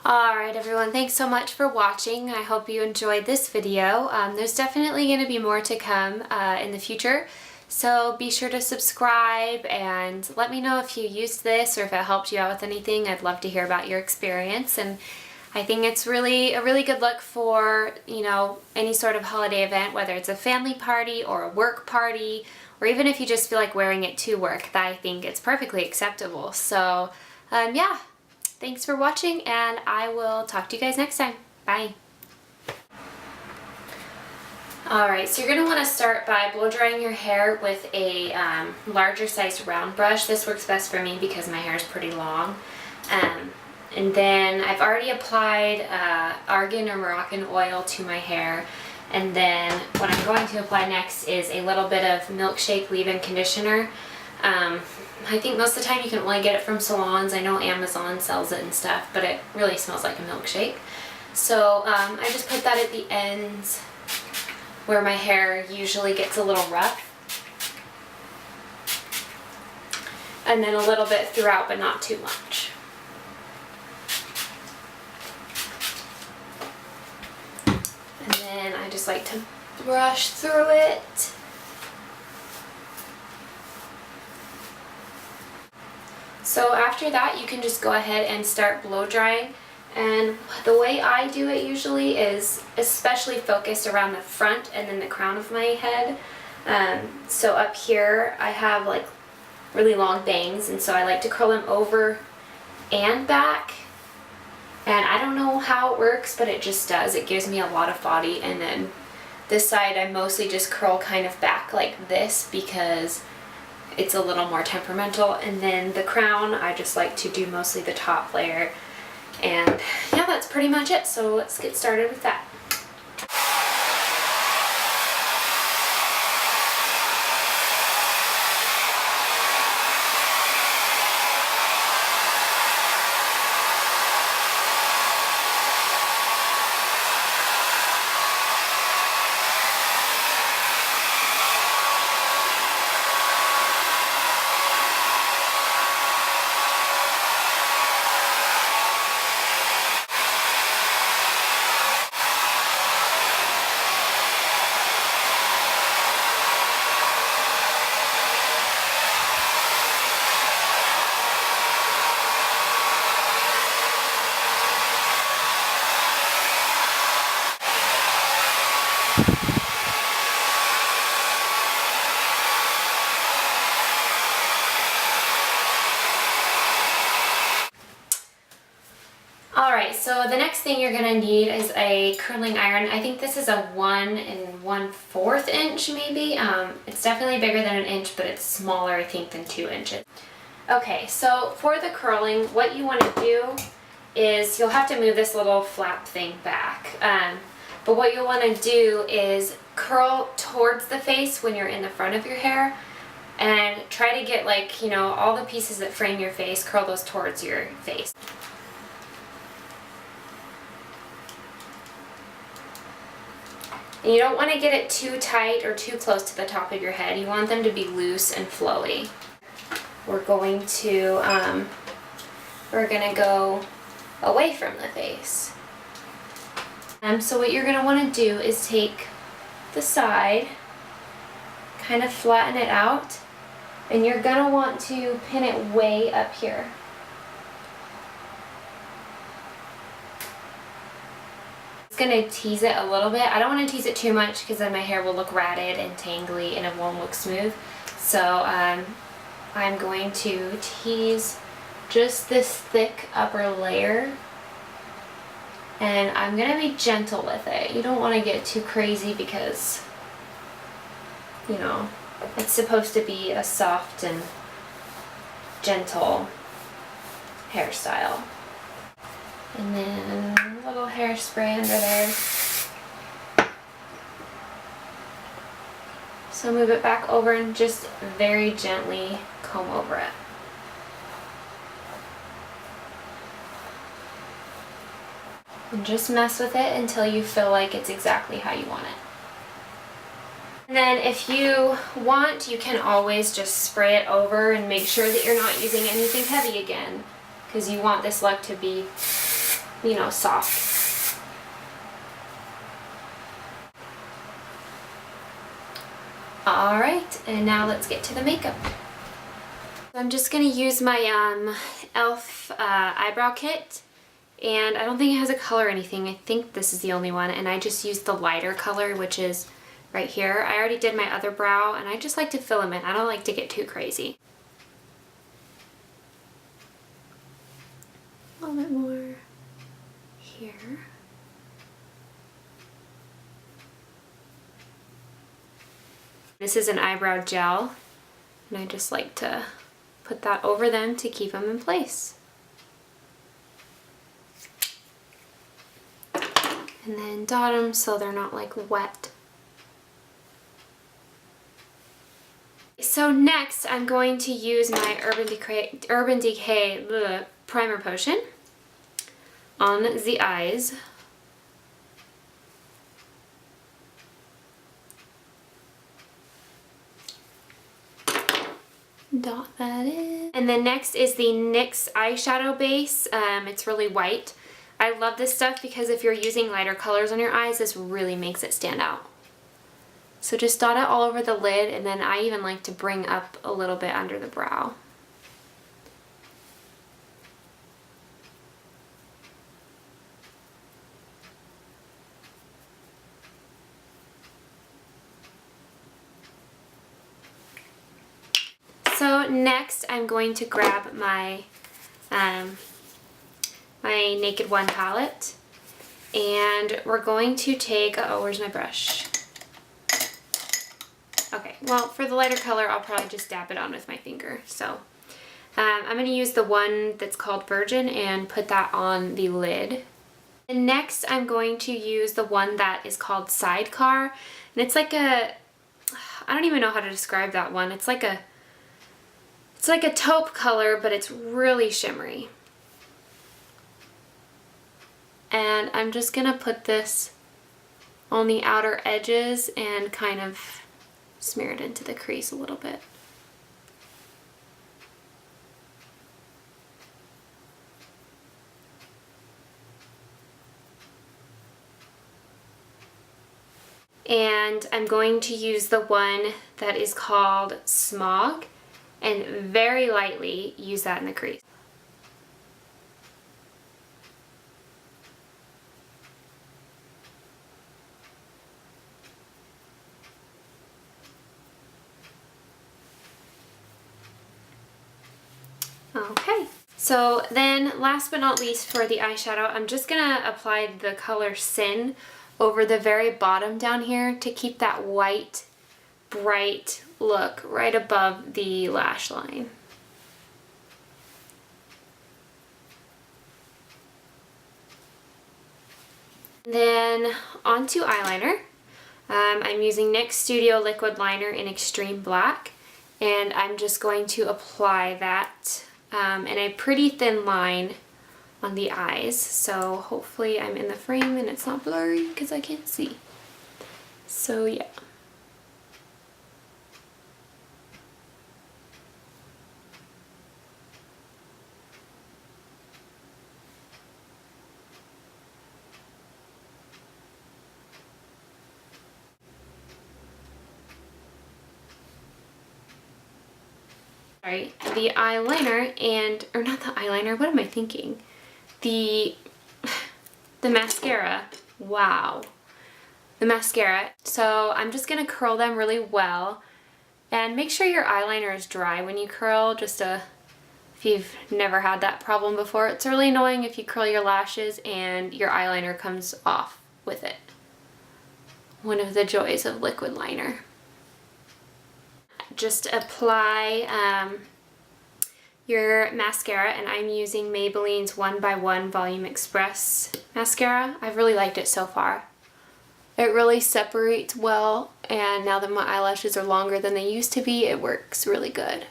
Alright everyone, thanks so much for watching. I hope you enjoyed this video. There's definitely going to be more to come in the future, so be sure to subscribe and let me know if you used this or if it helped you out with anything. I'd love to hear about your experience, and I think it's really a really good look for, you know, any sort of holiday event, whether it's a family party or a work party, or even if you just feel like wearing it to work. I think it's perfectly acceptable. So yeah. Thanks for watching, and I will talk to you guys next time. Bye. Alright, so you're going to want to start by blow drying your hair with a larger size round brush. This works best for me because my hair is pretty long. And then I've already applied argan or Moroccan oil to my hair. And then what I'm going to apply next is a little bit of Milkshake leave-in conditioner. I think most of the time you can only get it from salons. I know Amazon sells it and stuff, but it really smells like a milkshake. So I just put that at the ends where my hair usually gets a little rough. And then a little bit throughout, but not too much. And then I just like to brush through it. So after that, you can just go ahead and start blow drying. And the way I do it usually is especially focused around the front and then the crown of my head. So up here I have like really long bangs, and so I like to curl them over and back. And I don't know how it works, but it just does. It gives me a lot of body. And then this side I mostly just curl kind of back like this because it's a little more temperamental. And then the crown, I just like to do mostly the top layer. And yeah, that's pretty much it. So let's get started with that. Alright, so the next thing you're going to need is a curling iron. I think this is a 1 1/4 inch maybe. It's definitely bigger than an inch, but it's smaller I think than 2 inches. Okay, so for the curling, what you want to do is you'll have to move this little flap thing back. But what you'll want to do is curl towards the face when you're in the front of your hair, and try to get, like, you know, all the pieces that frame your face, curl those towards your face. And you don't want to get it too tight or too close to the top of your head. You want them to be loose and flowy. We're going to go away from the face. So what you're going to want to do is take the side, kind of flatten it out, and you're going to want to pin it way up here. Going to tease it a little bit. I don't want to tease it too much because then my hair will look ratted and tangly and it won't look smooth. So I'm going to tease just this thick upper layer, and I'm going to be gentle with it. You don't want to get too crazy because, you know, it's supposed to be a soft and gentle hairstyle. And then a little hairspray under there. So move it back over and just very gently comb over it. And just mess with it until you feel like it's exactly how you want it. And then if you want, you can always just spray it over and make sure that you're not using anything heavy again, because you want this look to be you know, soft. Alright, and now let's get to the makeup. I'm just going to use my e.l.f. Eyebrow kit, and I don't think it has a color or anything. I think this is the only one, and I just used the lighter color, which is right here. I already did my other brow, and I just like to fill them in. I don't like to get too crazy. A little bit more here. This is an eyebrow gel, and I just like to put that over them to keep them in place. And then dot them so they're not like wet. So next I'm going to use my Urban Decay Primer Potion on the eyes. Dot that in. And then next is the NYX eyeshadow base. It's really white. I love this stuff because if you're using lighter colors on your eyes, this really makes it stand out. So just dot it all over the lid, and then I even like to bring up a little bit under the brow. So next I'm going to grab my my Naked One palette, and we're going to take, oh, where's my brush? Okay, well, for the lighter color I'll probably just dab it on with my finger. So I'm going to use the one that's called Virgin and put that on the lid. And next I'm going to use the one that is called Sidecar, and it's like a, I don't even know how to describe that one. It's like a taupe color, but it's really shimmery. And I'm just gonna put this on the outer edges and kind of smear it into the crease a little bit. And I'm going to use the one that is called Smog, and very lightly use that in the crease. Okay, so then last but not least for the eyeshadow, I'm just gonna apply the color Sin over the very bottom down here to keep that white, bright look right above the lash line. Then onto eyeliner. I'm using NYX Studio Liquid Liner in Extreme Black, and I'm just going to apply that in a pretty thin line on the eyes. So hopefully I'm in the frame and it's not blurry because I can't see. So yeah. Sorry, the eyeliner and, or not the eyeliner, what am I thinking? The mascara. Wow. The mascara. So I'm just going to curl them really well, and make sure your eyeliner is dry when you curl, just if you've never had that problem before. It's really annoying if you curl your lashes and your eyeliner comes off with it. One of the joys of liquid liner. Just apply your mascara, and I'm using Maybelline's 1x1 Volume Express mascara. I've really liked it so far. It really separates well, and now that my eyelashes are longer than they used to be, it works really good.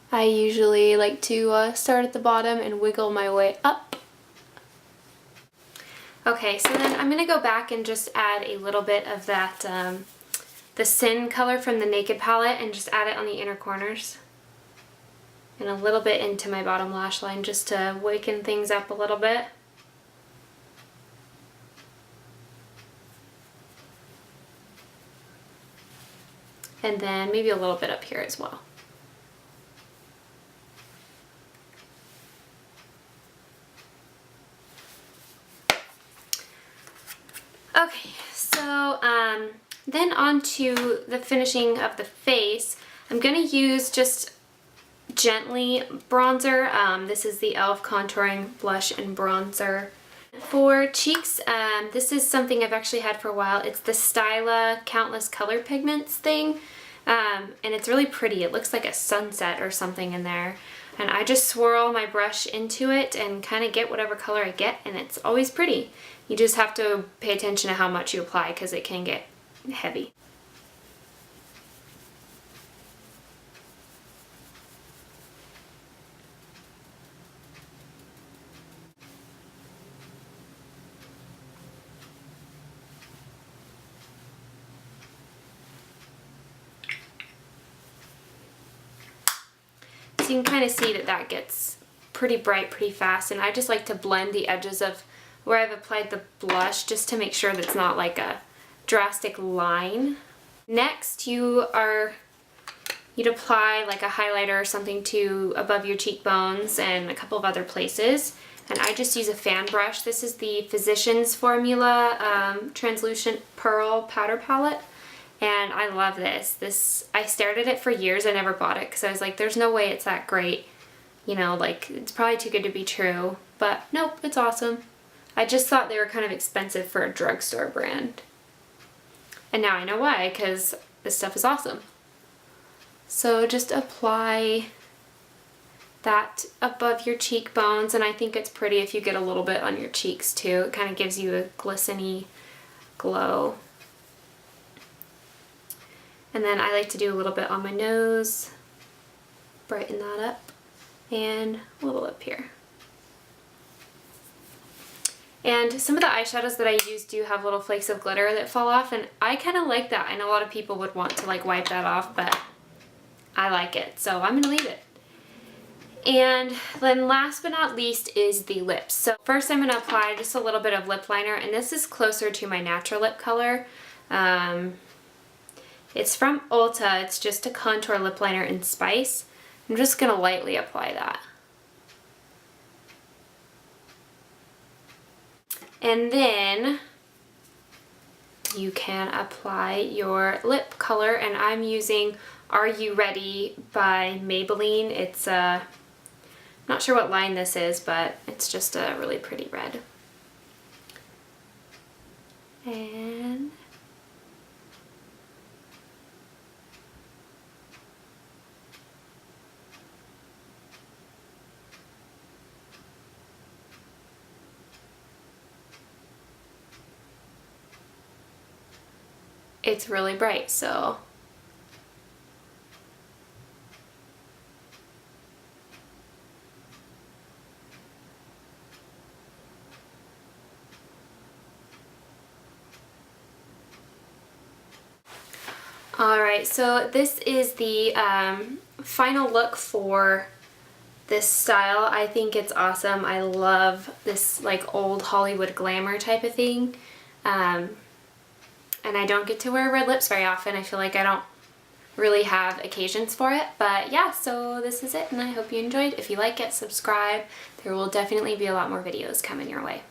I usually like to start at the bottom and wiggle my way up. Okay, so then I'm going to go back and just add a little bit of that, the Sin color from the Naked palette, and just add it on the inner corners. and a little bit into my bottom lash line just to waken things up a little bit. And then maybe a little bit up here as well. Okay, so then on to the finishing of the face. I'm going to use just gently bronzer. This is the e.l.f. Contouring Blush and Bronzer. For cheeks, this is something I've actually had for a while. It's the Styla Countless Color Pigments thing, and it's really pretty. It looks like a sunset or something in there. And I just swirl my brush into it and kind of get whatever color I get, and it's always pretty. You just have to pay attention to how much you apply because it can get heavy. So you can kind of see that that gets pretty bright pretty fast, and I just like to blend the edges of where I've applied the blush just to make sure that's not like a drastic line. Next you'd apply like a highlighter or something to above your cheekbones and a couple of other places, and I just use a fan brush. This is the Physicians Formula Translucent Pearl Powder Palette. And I love this. I stared at it for years. I never bought it because I was like, there's no way it's that great. You know, like, it's probably too good to be true. But nope, it's awesome. I just thought they were kind of expensive for a drugstore brand. And now I know why, because this stuff is awesome. So just apply that above your cheekbones, and I think it's pretty if you get a little bit on your cheeks too. It kind of gives you a glisteny glow. And then I like to do a little bit on my nose, brighten that up, and a little up here. And some of the eyeshadows that I use do have little flakes of glitter that fall off, and I kind of like that. I know a lot of people would want to like wipe that off, but I like it, so I'm gonna leave it. And then last but not least is the lips. So first I'm gonna apply just a little bit of lip liner, and this is closer to my natural lip color. It's from Ulta. It's just a contour lip liner in Spice. I'm just gonna lightly apply that. And then you can apply your lip color, and I'm using Are You Ready by Maybelline. It's not sure what line this is, but it's just a really pretty red. And it's really bright, so alright, so this is the final look for this style. I think it's awesome. I love this like old Hollywood glamour type of thing. And I don't get to wear red lips very often. I feel like I don't really have occasions for it. But yeah, so this is it, and I hope you enjoyed. If you like it, subscribe. There will definitely be a lot more videos coming your way.